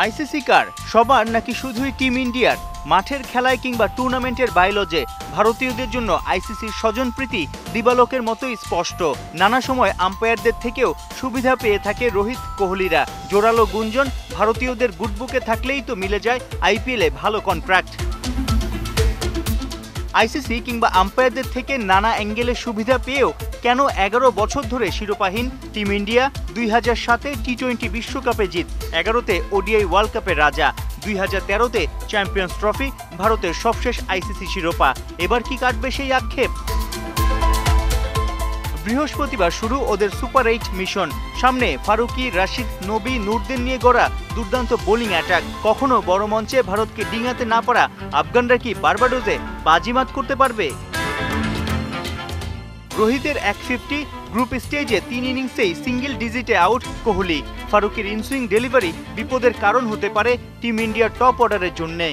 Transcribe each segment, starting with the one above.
ICC কার সবার নাকি শুধুই টিম ইন্ডিয়ার? মাঠের খেলায় কিংবা টুর্নামেন্টের বাইলজে ভারতীয়দের জন্য আইসিসির স্বজনপ্রীতি দিবালোকের মতোই স্পষ্ট। নানা সময় আম্পায়ারদের থেকেও সুবিধা পেয়ে থাকে রোহিত কোহলিরা। জোরালো গুঞ্জন, ভারতীয়দের গুডবুকে থাকলেই তো মিলে যায় আইপিএলে ভালো কন্ট্রাক্ট। আইসিসি কিংবা আম্পায়ারদের থেকে নানা অ্যাঙ্গেলে সুবিধা পেয়েও কেন 11 বছর ধরে শিরোপাহীন টিম ইন্ডিয়া? 2007-এ টি-20 বিশ্বকাপে জিত, 11তে ওডিআই ওয়ার্ল্ড কাপের রাজা, 2013-তে চ্যাম্পিয়ন্স ট্রফি, ভারতের সবশেষ আইসিসি শিরোপা। এবার কি কাটবে সেই আক্ষেপ? বৃহস্পতিবার শুরু ওদের সুপার 8 মিশন। সামনে ফারুকি, রাশিদ, নবী, নূরদের নিয়ে গড়া দুর্দান্ত বোলিং অ্যাটাক। কখনো বড় মঞ্চে ভারতকে ডিঙাতে না পারা আফগানরা কি বার্বাডোজে বাজিমাত করতে পারবে? রোহিতের 150, গ্রুপ স্টেজে 3 ইনিংসেই সিঙ্গেল ডিজিটে আউট কোহলি। ফারুকের ইনসুইং ডেলিভারি বিপদের কারণ হতে পারে টিম ইন্ডিয়ার টপ অর্ডারের জন্যে।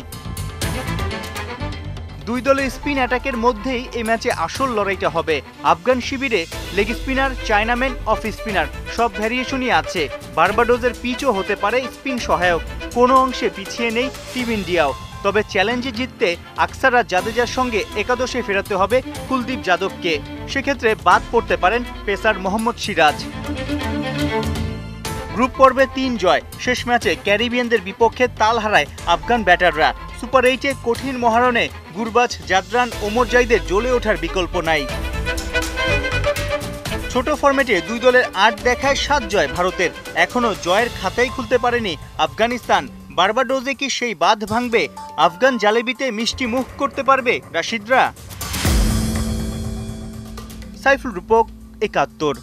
দুই দলের স্পিন অ্যাটাকের মধ্যেই এই ম্যাচে আসল লড়াইটা হবে। আফগান শিবিরে leg spinner, Chinaman, off spinner সব ভ্যারিয়েশনই আছে। বার্বাডোজের পিচও হতে পারে স্পিন সহায়ক। কোনো অংশে পিছিয়ে নেই টিম ইন্ডিয়াও। তবে চ্যালেঞ্জে জিততে আকসারা জাদেজার সঙ্গে একাদশে ফেরাতে হবে কুলদীপ যাদবকে। সেক্ষেত্রে বাদ পড়তে পারেন পেসার মোহাম্মদ সিরাজ। গ্রুপ পর্বে 3 জয়, শেষ ম্যাচে ক্যারিবিয়ানদের বিপক্ষে তাল হারায় আফগান ব্যাটাররা। সুপার 8-এ কঠিন মহারণে গুরবাজ, জাদরান, ওমর জাইদের জ্বলে ওঠার বিকল্প নাই। ছোট ফরম্যাটে দুই দলের 8 দেখায় 7 জয় ভারতের। এখনও জয়ের খাতাই খুলতে পারেনি আফগানিস্তান। বার্বাডোজে কি সেই বাঁধ ভাঙবে? আফগান জালেবিতে মিষ্টি মুখ করতে পারবে রাশিদরা? সাইফুল রূপক, 71।